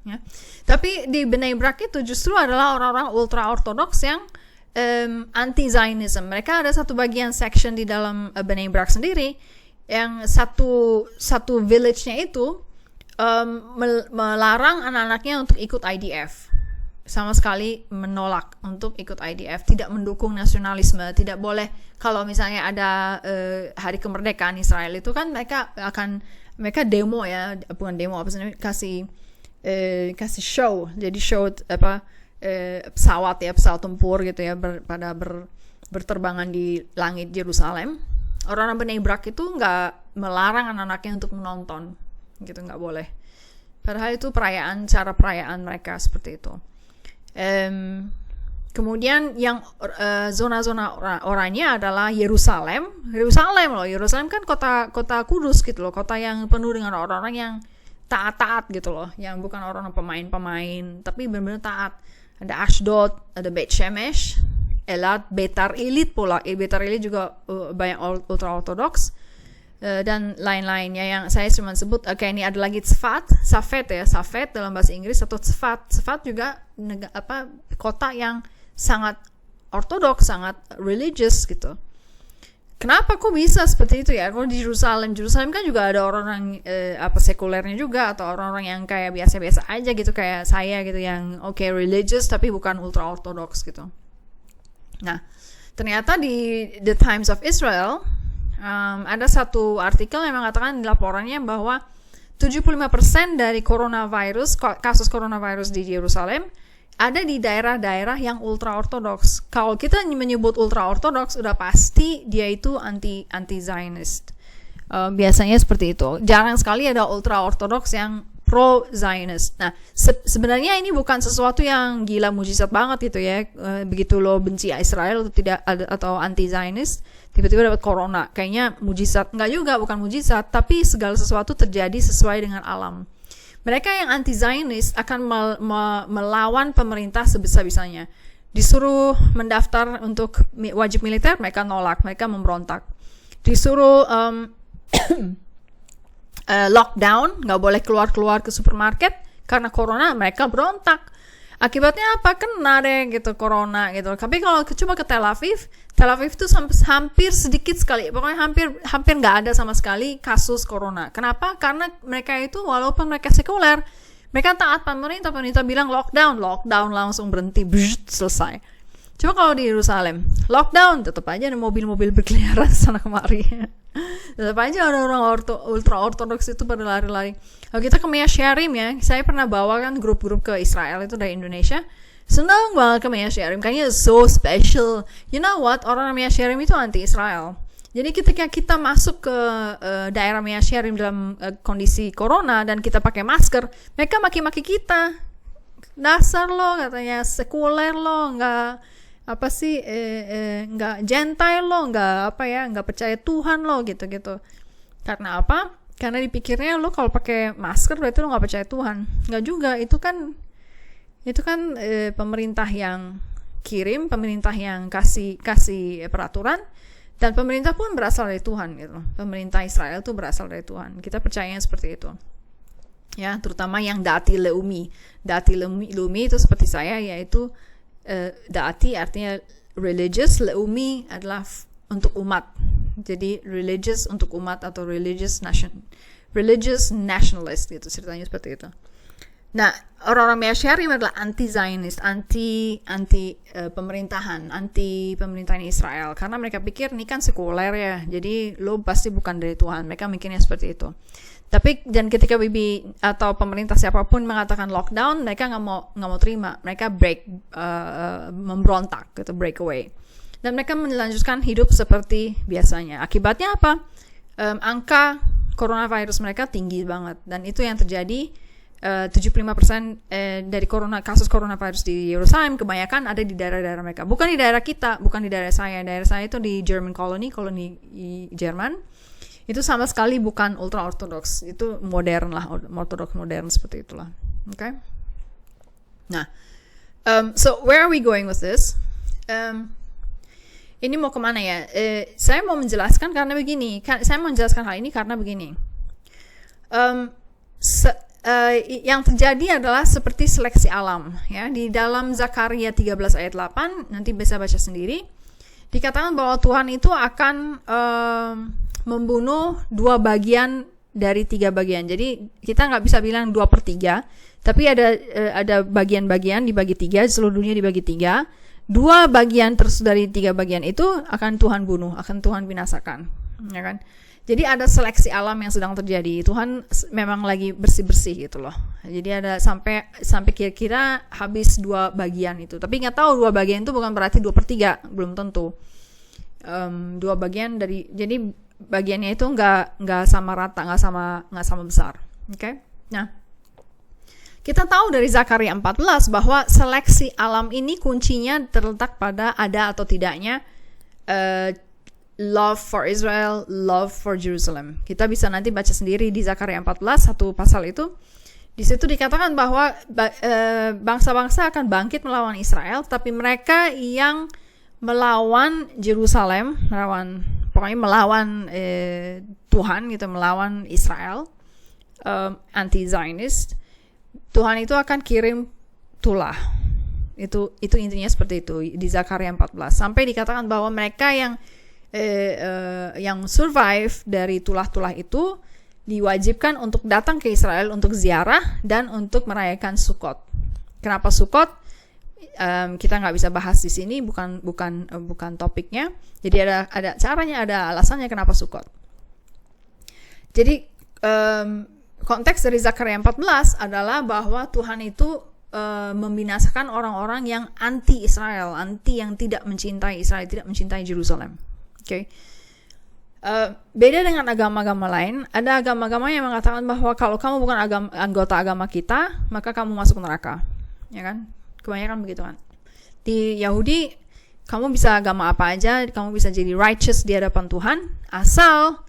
Ya. Tapi di Bnei Brak itu justru adalah orang-orang ultra ortodoks yang anti-Zionism. Mereka ada satu bagian section di dalam Bnei Brak sendiri yang satu village-nya itu melarang anak-anaknya untuk ikut IDF. Sama sekali menolak untuk ikut IDF, tidak mendukung nasionalisme, tidak boleh. Kalau misalnya ada hari kemerdekaan Israel itu kan mereka demo ya, bukan demo apa sih, kasih show. Jadi show pesawat tempur gitu ya, berterbangan di langit Yerusalem. Orang-orang Bnei Brak itu nggak melarang anak-anaknya untuk menonton, gitu, nggak boleh. Padahal itu cara perayaan mereka seperti itu. Kemudian yang zona-zona oranye adalah Yerusalem kan kota kudus gitu loh, kota yang penuh dengan orang-orang yang taat gitu loh, yang bukan orang pemain-pemain tapi benar-benar taat. Ada Ashdod, ada Beit Shemesh, Elat, Beitar Illit pula. Beitar Illit juga banyak ultra ortodoks dan lain-lainnya yang saya cuma sebut. Oke, ini ada lagi Safed dalam bahasa Inggris, atau Tzfat juga kota yang sangat ortodoks, sangat religious gitu. Kenapa kok bisa seperti itu ya? Kalau di Jerusalem kan juga ada orang-orang sekulernya juga, atau orang-orang yang kayak biasa-biasa aja gitu, kayak saya gitu, yang religious tapi bukan ultra ortodoks gitu. Nah, ternyata di The Times of Israel ada satu artikel yang mengatakan di laporannya bahwa 75% dari kasus coronavirus di Yerusalem ada di daerah-daerah yang ultra ortodoks. Kalau kita menyebut ultra ortodoks, udah pasti dia itu anti Zionist. Biasanya seperti itu. Jarang sekali ada ultra ortodoks yang pro-Zionist. Nah, sebenarnya ini bukan sesuatu yang gila mujizat banget gitu ya. Begitu lo benci Israel atau tidak atau anti-Zionist, tiba-tiba dapat corona. Kayaknya mujizat. Enggak juga, bukan mujizat, tapi segala sesuatu terjadi sesuai dengan alam. Mereka yang anti-Zionist akan melawan pemerintah sebisa-bisanya. Disuruh mendaftar untuk wajib militer, mereka nolak, mereka memberontak. Disuruh lockdown, nggak boleh keluar-keluar ke supermarket karena corona, mereka berontak. Akibatnya apa? Kena deh gitu corona gitu. Tapi kalau coba ke Tel Aviv tuh hampir sedikit sekali, pokoknya hampir nggak ada sama sekali kasus corona. Kenapa? Karena mereka itu walaupun mereka sekuler, mereka taat pemerintah bilang lockdown langsung berhenti, selesai. Coba kalau di Yerusalem, lockdown, tetap aja ada mobil-mobil berkeliaran sana kemari. Tetap aja ada orang ultra-ortodoks itu pada lari-lari. Kalau kita ke Mea Shearim ya, saya pernah bawa kan grup-grup ke Israel itu dari Indonesia. Senang banget ke Mea Shearim, kayaknya so special. You know what, orang Mea Shearim itu anti-Israel. Jadi ketika kita masuk ke daerah Mea Shearim dalam kondisi corona dan kita pakai masker, mereka maki-maki kita. Dasar lo, katanya sekuler lo, nggak gentile lo, nggak percaya Tuhan lo gitu. Karena apa? Karena dipikirnya lo kalau pakai masker berarti lo nggak percaya Tuhan. Nggak juga, itu kan pemerintah yang kirim, pemerintah yang kasih peraturan. Dan pemerintah pun berasal dari Tuhan gitu. Pemerintah Israel itu berasal dari Tuhan. Kita percaya seperti itu. Ya, terutama yang dati leumi. Dati leumi itu seperti saya, yaitu dati artinya religious, leumi adalah untuk umat. Jadi religious untuk umat atau religious nationalist gitu, ceritanya seperti itu. Nah, orang-orang Mea Shearim adalah anti-Zionist, anti pemerintahan, anti pemerintahan Israel. Karena mereka pikir ini kan sekuler ya, jadi lo pasti bukan dari Tuhan. Mereka mikirnya seperti itu. Tapi dan ketika bibi atau pemerintah siapapun mengatakan lockdown, mereka nggak mau terima. Mereka memberontak, gitu, break away. Dan mereka melanjutkan hidup seperti biasanya. Akibatnya apa? Angka coronavirus mereka tinggi banget, dan itu yang terjadi. 75% dari kasus coronavirus di Yerusalem kebanyakan ada di daerah-daerah mereka, bukan di daerah kita, bukan di daerah saya. Daerah saya itu di German koloni Jerman. Itu sama sekali bukan ultra ortodoks, itu modern lah, ortodoks modern seperti itulah. Okay? Nah, so where are we going with this? Ini mau kemana ya? Saya mau menjelaskan karena begini. Saya mau menjelaskan hal ini karena begini. Yang terjadi adalah seperti seleksi alam ya. Di dalam Zakaria 13 ayat 8, nanti bisa baca sendiri, dikatakan bahwa Tuhan itu akan membunuh 2 bagian dari 3 bagian. Jadi kita nggak bisa bilang 2/3, tapi ada bagian-bagian dibagi 3, seluruh dunia dibagi 3. 2 bagian dari 3 bagian itu akan Tuhan bunuh, akan Tuhan binasakan, ya kan? Jadi ada seleksi alam yang sedang terjadi. Tuhan memang lagi bersih-bersih gitu loh. Jadi ada sampai kira-kira habis 2 bagian itu. Tapi nggak tahu 2 bagian itu bukan berarti 2/3, belum tentu. 2 bagian dari, jadi bagiannya itu nggak sama rata, nggak sama besar. Oke? Nah, kita tahu dari Zakaria 14 bahwa seleksi alam ini kuncinya terletak pada ada atau tidaknya love for Israel, love for Jerusalem. Kita bisa nanti baca sendiri di Zakaria 14, satu pasal itu. Di situ dikatakan bahwa bangsa-bangsa akan bangkit melawan Israel, tapi mereka yang melawan Jerusalem, melawan Tuhan gitu, melawan Israel, anti-Zionist, Tuhan itu akan kirim tulah. Itu intinya seperti itu di Zakaria 14. Sampai dikatakan bahwa mereka yang survive dari tulah-tulah itu diwajibkan untuk datang ke Israel untuk ziarah dan untuk merayakan Sukkot. Kenapa Sukkot? Kita nggak bisa bahas di sini, bukan topiknya. Jadi ada caranya, ada alasannya kenapa Sukkot. Jadi konteks dari Zakaria 14 adalah bahwa Tuhan itu membinasakan orang-orang yang anti Israel, yang tidak mencintai Israel, tidak mencintai Jerusalem. Okay. Beda dengan agama-agama lain, ada agama-agama yang mengatakan bahwa kalau kamu bukan anggota agama kita, maka kamu masuk neraka, ya kan? Kebanyakan begitu kan. Di Yahudi, kamu bisa agama apa aja, kamu bisa jadi righteous di hadapan Tuhan, asal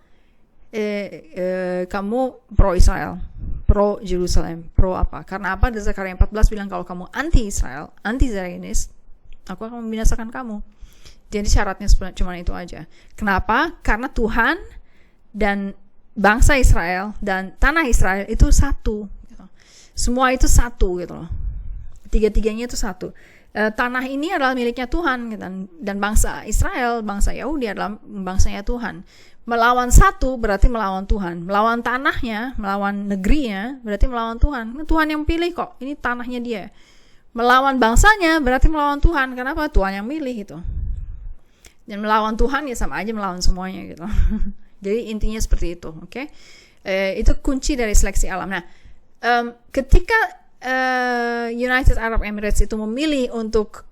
kamu pro Israel, pro Jerusalem, pro apa? Karena apa? Zakaria 14 bilang kalau kamu anti Israel, anti Zionis, aku akan membinasakan kamu. Jadi syaratnya cuma itu aja. Kenapa? Karena Tuhan dan bangsa Israel dan tanah Israel itu satu. Gitu. Semua itu satu gitu loh. Tiga-tiganya itu satu. Tanah ini adalah miliknya Tuhan gitu. Dan bangsa Israel, bangsa Yahudi adalah bangsanya Tuhan. Melawan satu berarti melawan Tuhan. Melawan tanahnya, melawan negerinya berarti melawan Tuhan. Tuhan yang pilih kok. Ini tanahnya dia. Melawan bangsanya berarti melawan Tuhan. Kenapa? Tuhan yang milih gitu. Dan melawan Tuhan ya sama aja melawan semuanya gitu. Jadi intinya seperti itu, oke? Itu kunci dari seleksi alam. Nah, ketika United Arab Emirates itu memilih untuk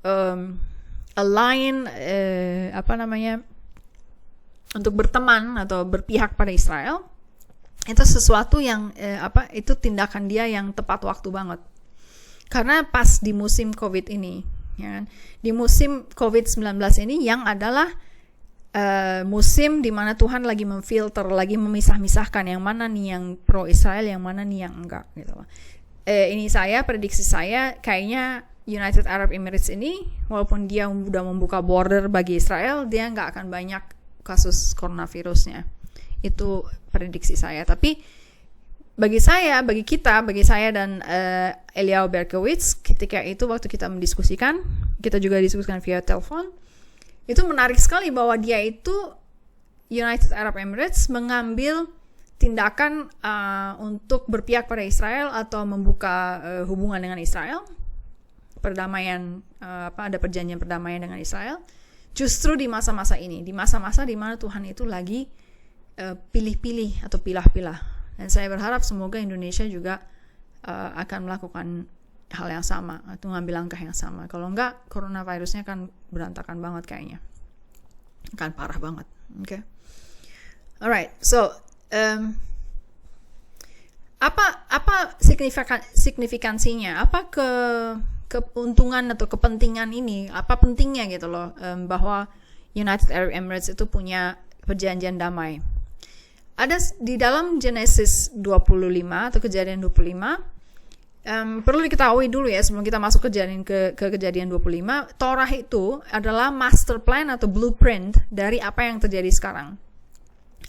align untuk berteman atau berpihak pada Israel, itu sesuatu yang itu tindakan dia yang tepat waktu banget. Karena pas di musim COVID ini. Ya kan? Di musim COVID-19 ini yang adalah musim di mana Tuhan lagi memfilter, lagi memisah-misahkan yang mana nih yang pro Israel, yang mana nih yang enggak gitu. Ini prediksi saya kayaknya United Arab Emirates ini walaupun dia udah membuka border bagi Israel, dia nggak akan banyak kasus coronavirusnya. Itu prediksi saya. Tapi bagi saya dan Eliyahu Berkowitz ketika itu waktu kita mendiskusikan, kita juga diskusikan via telepon, itu menarik sekali bahwa dia itu United Arab Emirates mengambil tindakan untuk berpihak pada Israel atau membuka hubungan dengan Israel, perdamaian ada perjanjian perdamaian dengan Israel, justru di masa-masa ini, di masa-masa di mana Tuhan itu lagi pilih-pilih atau pilah-pilah. Dan saya berharap semoga Indonesia juga akan melakukan hal yang sama atau ngambil langkah yang sama. Kalau enggak, coronavirusnya akan berantakan banget kayaknya. Akan parah banget. Okay? Alright, so apa signifikansinya? Apa keuntungan atau kepentingan ini? Apa pentingnya gitu loh bahwa United Arab Emirates itu punya perjanjian damai? Ada di dalam Genesis 25 atau Kejadian 25, perlu diketahui dulu ya sebelum kita masuk ke Kejadian 25, Torah itu adalah master plan atau blueprint dari apa yang terjadi sekarang.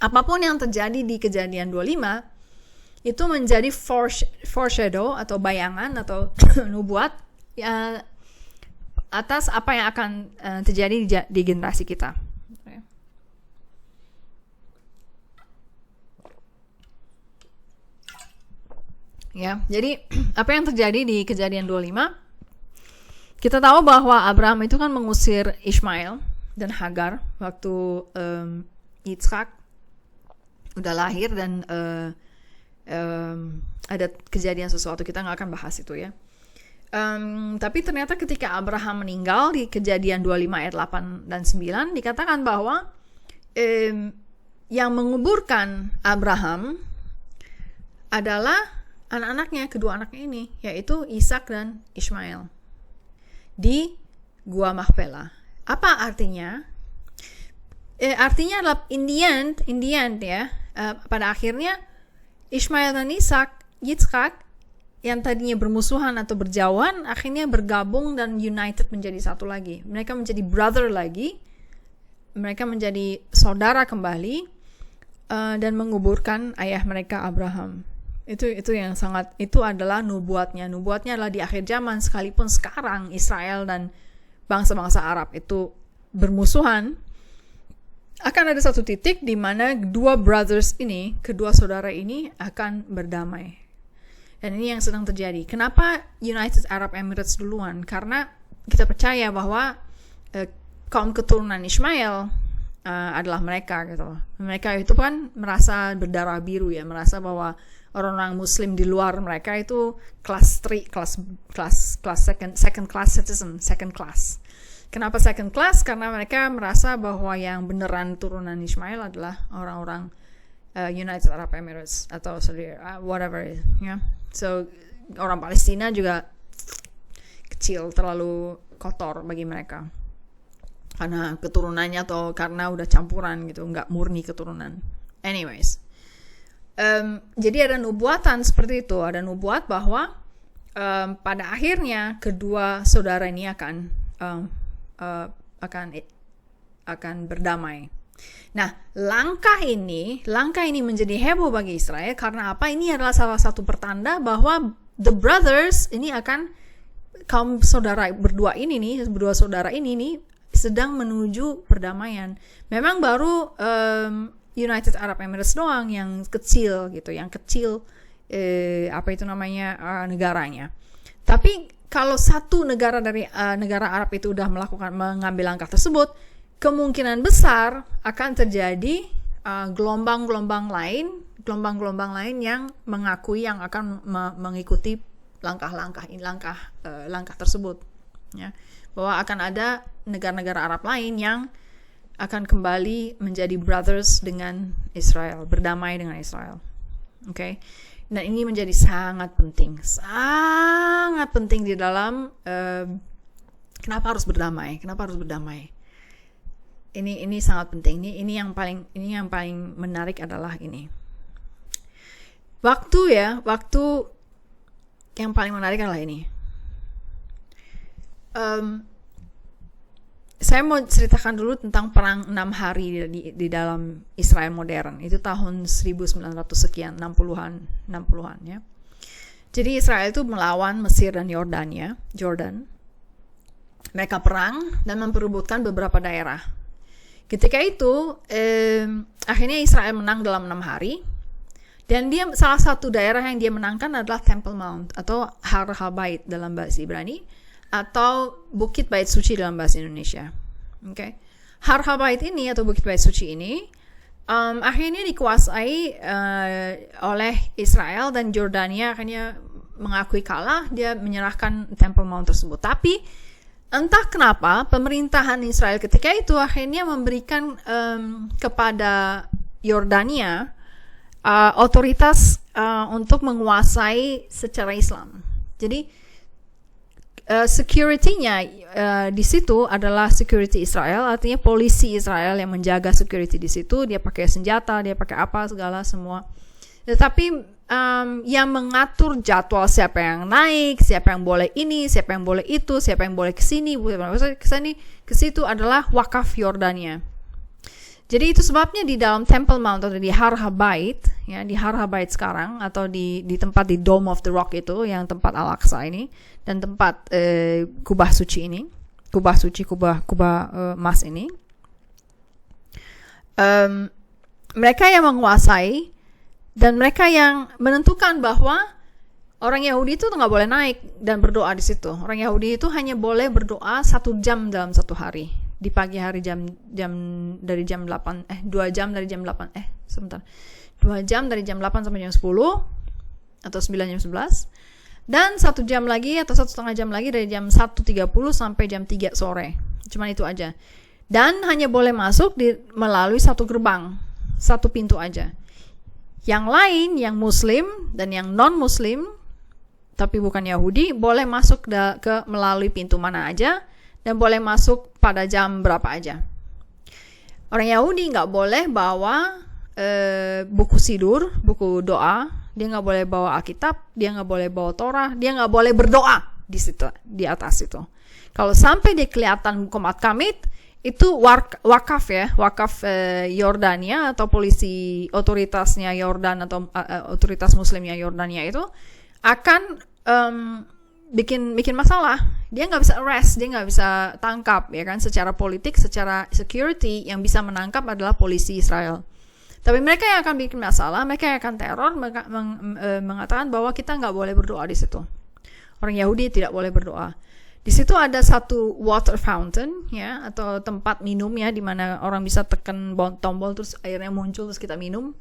Apapun yang terjadi di Kejadian 25 itu menjadi foreshadow atau bayangan atau nubuat ya, atas apa yang akan terjadi di generasi kita. Ya, jadi apa yang terjadi di Kejadian 25? Kita tahu bahwa Abraham itu kan mengusir Ishmael dan Hagar waktu Yitzhak udah lahir dan ada kejadian sesuatu, kita nggak akan bahas itu ya. Tapi ternyata ketika Abraham meninggal di Kejadian 25 ayat 8 dan 9 dikatakan bahwa yang menguburkan Abraham adalah anak-anaknya, kedua anaknya ini, yaitu Ishak dan Ishmael di Gua Makpela. Apa artinya? Artinya adalah in the end ya, pada akhirnya Ishmael dan Yitzhak yang tadinya bermusuhan atau berjauhan akhirnya bergabung dan united menjadi satu lagi. Mereka menjadi brother lagi, mereka menjadi saudara kembali dan menguburkan ayah mereka Abraham. Itu yang sangat, itu adalah nubuatnya adalah di akhir zaman. Sekalipun sekarang Israel dan bangsa-bangsa Arab itu bermusuhan, akan ada satu titik di mana kedua saudara ini akan berdamai. Dan ini yang sedang terjadi. Kenapa United Arab Emirates duluan? Karena kita percaya bahwa kaum keturunan Ishmael adalah mereka gitu. Mereka itu kan merasa berdarah biru ya, merasa bahwa orang-orang Muslim di luar mereka itu second class citizen, second class. Kenapa second class? Karena mereka merasa bahwa yang beneran turunan Ismail adalah orang-orang United Arab Emirates atau whatever, ya. So orang Palestina juga kecil, terlalu kotor bagi mereka karena keturunannya atau karena udah campuran gitu, nggak murni keturunan. Anyways, jadi ada nubuatan seperti itu, ada nubuat bahwa pada akhirnya kedua saudara ini akan berdamai. Nah, langkah ini menjadi heboh bagi Israel karena apa? Ini adalah salah satu pertanda bahwa the brothers ini kaum saudara berdua saudara ini nih sedang menuju perdamaian. Memang baru United Arab Emirates doang yang kecil gitu, negaranya. Tapi kalau satu negara dari negara Arab itu udah mengambil langkah tersebut, kemungkinan besar akan terjadi gelombang-gelombang lain yang mengakui, yang akan mengikuti langkah tersebut, ya, bahwa akan ada negara-negara Arab lain yang akan kembali menjadi brothers dengan Israel, berdamai dengan Israel. Okay? Dan ini menjadi sangat penting di dalam kenapa harus berdamai. Ini sangat penting. Ini yang paling menarik adalah ini. Waktu yang paling menarik adalah ini. Saya mau ceritakan dulu tentang perang 6 hari di dalam Israel modern. Itu tahun 1900 sekian, 60-an ya. Jadi Israel itu melawan Mesir dan Jordan. Mereka perang dan memperebutkan beberapa daerah. Ketika itu akhirnya Israel menang dalam 6 hari. Dan salah satu daerah yang dia menangkan adalah Temple Mount atau Har HaBait dalam bahasa Ibrani, atau Bukit Bait Suci dalam bahasa Indonesia. Okay. Har HaBait ini atau Bukit Bait Suci ini akhirnya dikuasai oleh Israel, dan Jordania akhirnya mengakui kalah, dia menyerahkan Temple Mount tersebut. Tapi entah kenapa pemerintahan Israel ketika itu akhirnya memberikan kepada Yordania otoritas untuk menguasai secara Islam. Jadi security-nya di situ adalah security Israel, artinya polisi Israel yang menjaga security di situ. Dia pakai senjata, dia pakai apa segala semua. Tetapi yang mengatur jadwal siapa yang naik, siapa yang boleh ini, siapa yang boleh itu, siapa yang boleh kesini, ke situ adalah wakaf Yordania. Jadi itu sebabnya di dalam Temple Mount atau di Har HaBait, ya, di Har HaBait sekarang, atau di tempat di Dome of the Rock itu, yang tempat Al-Aqsa ini, dan tempat kubah suci ini, kubah emas ini, mereka yang menguasai dan mereka yang menentukan bahwa orang Yahudi itu nggak boleh naik dan berdoa di situ. Orang Yahudi itu hanya boleh berdoa 1 jam dalam 1 hari. Di pagi hari 2 jam dari jam 8 sampai jam 10 atau 9 jam 11, dan 1 jam lagi atau 1,5 jam lagi dari jam 1.30 sampai jam 3 sore. Cuman itu aja. Dan hanya boleh masuk melalui satu gerbang, satu pintu aja. Yang lain, yang Muslim dan yang non-Muslim tapi bukan Yahudi, boleh masuk melalui pintu mana aja, dan boleh masuk pada jam berapa aja. Orang Yahudi nggak boleh bawa buku sidur, buku doa. Dia nggak boleh bawa Alkitab, dia nggak boleh bawa Torah, dia nggak boleh berdoa di situ, di atas itu. Kalau sampai dia kelihatan komat kamit, itu wakaf Yordania atau polisi otoritasnya Yordan atau otoritas Muslimnya Yordania itu akan bikin masalah. Dia nggak bisa arrest, dia nggak bisa tangkap, ya kan? Secara politik, secara security, yang bisa menangkap adalah polisi Israel. Tapi mereka yang akan bikin masalah, mereka yang akan teror, mengatakan bahwa kita nggak boleh berdoa di situ. Orang Yahudi tidak boleh berdoa. Di situ ada satu water fountain, ya, atau tempat minum, ya, di mana orang bisa tekan tombol terus airnya muncul terus kita minum.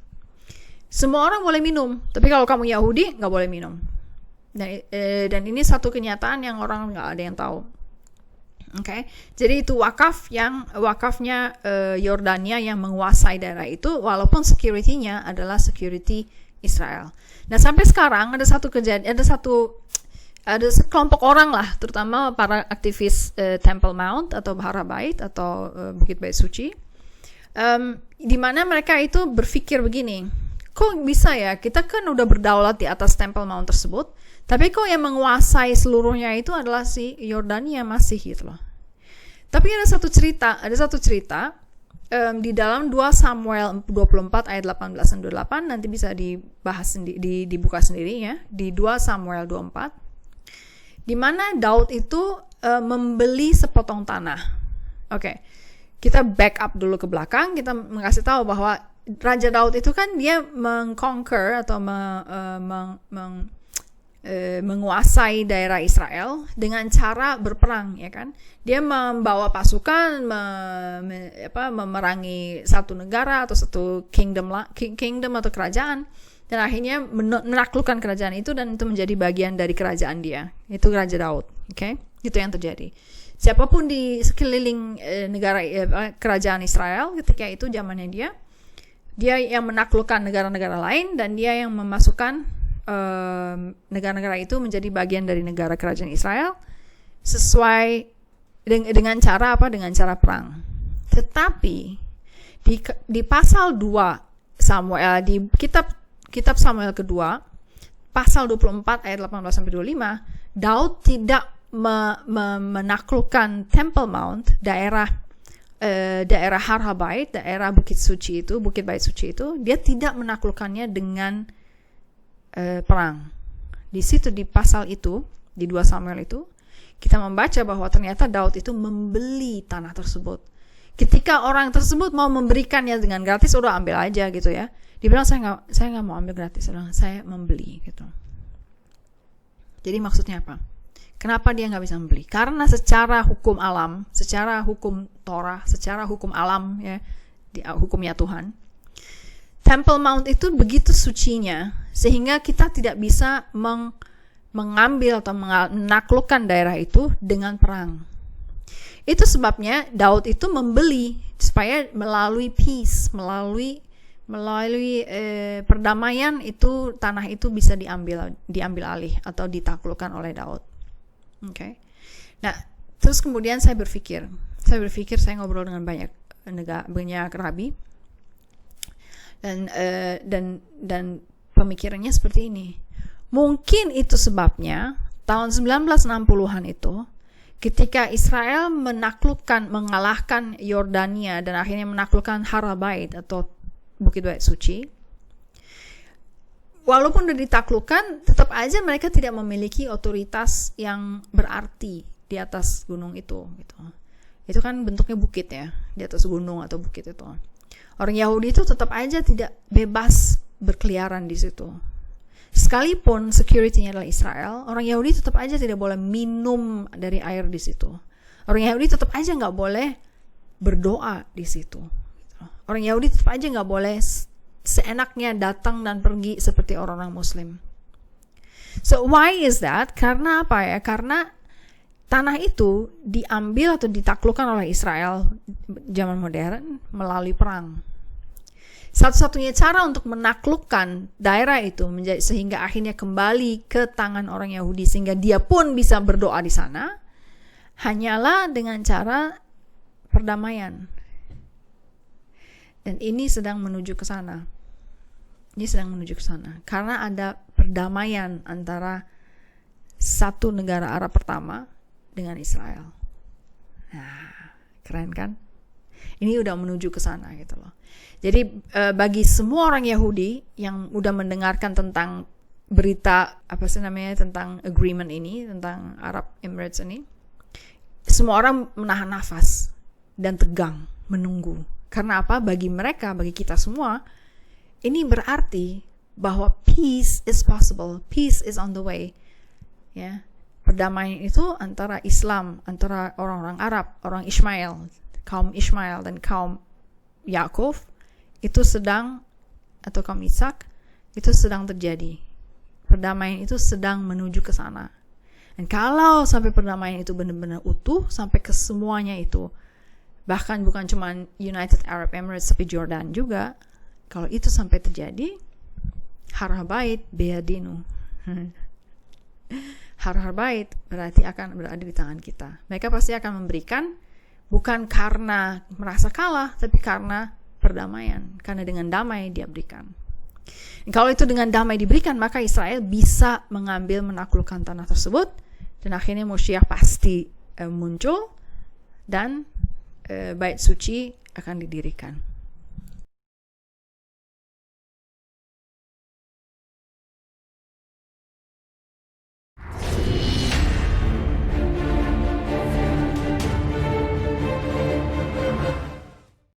Semua orang boleh minum, tapi kalau kamu Yahudi nggak boleh minum. Dan ini satu kenyataan yang orang nggak ada yang tahu. Okay? Jadi itu wakafnya Yordania yang menguasai daerah itu, walaupun security-nya adalah security Israel. Nah sampai sekarang ada sekelompok orang lah, terutama para aktivis Temple Mount atau Harabait atau Bukit Bait Suci, di mana mereka itu berpikir begini, kok bisa ya, kita kan udah berdaulat di atas Temple Mount tersebut, tapi kok yang menguasai seluruhnya itu adalah si Yordania masih gitu loh. Tapi ada satu cerita di dalam 2 Samuel 24 ayat 18 dan 28, nanti bisa dibahas dibuka sendiri ya, di 2 Samuel 24, di mana Daud itu membeli sepotong tanah. Oke. Kita back up dulu ke belakang, kita mengasih tahu bahwa Raja Daud itu kan dia mengconquer atau menguasai daerah Israel dengan cara berperang, ya kan? Dia membawa pasukan memerangi satu negara atau satu kingdom atau kerajaan, dan akhirnya menaklukkan kerajaan itu, dan itu menjadi bagian dari kerajaan dia. Itu Raja Daud, oke? Itu yang terjadi. Siapapun di sekeliling kerajaan Israel ketika itu zamannya dia yang menaklukkan negara-negara lain, dan dia yang memasukkan negara-negara itu menjadi bagian dari negara kerajaan Israel sesuai dengan cara apa? Dengan cara perang. Tetapi di pasal 2 Samuel, di kitab Samuel kedua, pasal 24 ayat 18 sampai 25, Daud tidak menaklukkan Temple Mount, daerah Harabait, daerah Bukit Bait Suci itu, dia tidak menaklukkannya dengan perang. Di situ, di pasal itu, di 2 Samuel itu, kita membaca bahwa ternyata Daud itu membeli tanah tersebut. Ketika orang tersebut mau memberikannya dengan gratis, udah ambil aja gitu ya. Dia bilang, saya nggak mau ambil gratis, saya membeli gitu. Jadi maksudnya apa? Kenapa dia nggak bisa membeli? Karena secara hukum alam, secara hukum Torah, secara hukum alam ya, hukumnya Tuhan, Temple Mount itu begitu sucinya sehingga kita tidak bisa mengambil atau menaklukkan daerah itu dengan perang. Itu sebabnya Daud itu membeli supaya melalui peace, melalui perdamaian itu tanah itu bisa diambil alih atau ditaklukkan oleh Daud. Okay. Nah, terus kemudian saya berpikir saya ngobrol dengan banyak rabi, dan pemikirannya seperti ini. Mungkin itu sebabnya tahun 1960-an itu, ketika Israel mengalahkan Yordania dan akhirnya menaklukkan Harabait atau Bukit Bait Suci, walaupun sudah ditaklukkan, tetap aja mereka tidak memiliki otoritas yang berarti di atas gunung itu. Gitu. Itu kan bentuknya bukit ya, di atas gunung atau bukit itu. Orang Yahudi itu tetap aja tidak bebas berkeliaran di situ. Sekalipun security-nya adalah Israel, orang Yahudi tetap aja tidak boleh minum dari air di situ. Orang Yahudi tetap aja nggak boleh berdoa di situ. Orang Yahudi tetap aja nggak boleh seenaknya datang dan pergi seperti orang-orang Muslim. So why is that? Karena apa ya? Karena tanah itu diambil atau ditaklukkan oleh Israel zaman modern melalui perang. Satu-satunya cara untuk menaklukkan daerah itu sehingga akhirnya kembali ke tangan orang Yahudi sehingga dia pun bisa berdoa di sana, hanyalah dengan cara perdamaian. Dan ini sedang menuju ke sana. Karena ada perdamaian antara satu negara Arab pertama dengan Israel. Nah, keren kan? Ini udah menuju ke sana gitu loh. Jadi bagi semua orang Yahudi yang udah mendengarkan tentang berita tentang agreement ini, tentang Arab Emirates ini, semua orang menahan nafas dan tegang menunggu. Karena apa? Bagi mereka, bagi kita semua, ini berarti bahwa peace is possible, peace is on the way. Ya. Perdamaian itu antara Islam, antara orang-orang Arab, orang Ishmael, kaum Ishmael dan kaum Yakov itu atau kaum Ishak itu sedang terjadi. Perdamaian itu sedang menuju ke sana. Dan kalau sampai perdamaian itu benar-benar utuh, sampai ke semuanya itu, bahkan bukan cuma United Arab Emirates tapi Jordan juga, kalau itu sampai terjadi, Har-Habait Beyadinu. Har-Habait berarti akan berada di tangan kita. Mereka pasti akan memberikan, bukan karena merasa kalah, tapi karena perdamaian. Karena dengan damai dia berikan. Dan kalau itu dengan damai diberikan, maka Israel bisa mengambil, menaklukkan tanah tersebut, dan akhirnya Moshiach pasti muncul, dan bait suci akan didirikan.